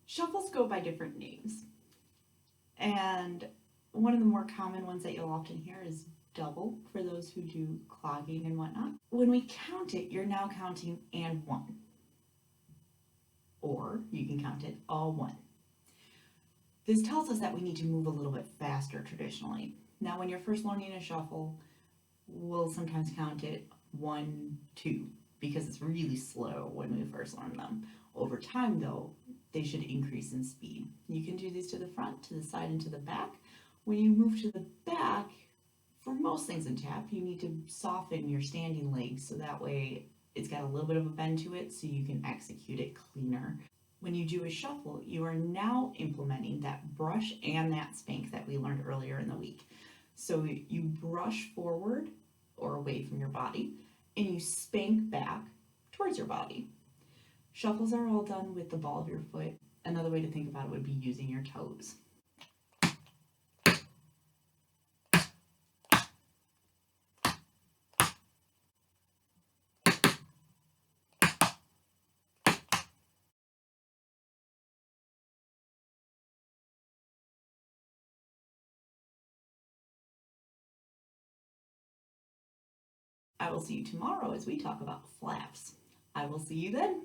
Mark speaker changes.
Speaker 1: Shuffles go by different names. And one of the more common ones that you'll often hear is double for those who do clogging and whatnot. When we count it, you're now counting and one. Or you can count it all one. This tells us that we need to move a little bit faster traditionally. Now, when you're first learning a shuffle, we'll sometimes count it 1, 2, because it's really slow when we first learn them. Over time, though, they should increase in speed. You can do these to the front, to the side, and to the back. When you move to the back, for most things in tap, you need to soften your standing legs so that way it's got a little bit of a bend to it so you can execute it cleaner. When you do a shuffle, you are now implementing that brush and that spank that we learned earlier in the week. So you brush forward or away from your body, and you spank back towards your body. Shuffles are all done with the ball of your foot. Another way to think about it would be using your toes. I will see you tomorrow as we talk about flaps. I will see you then.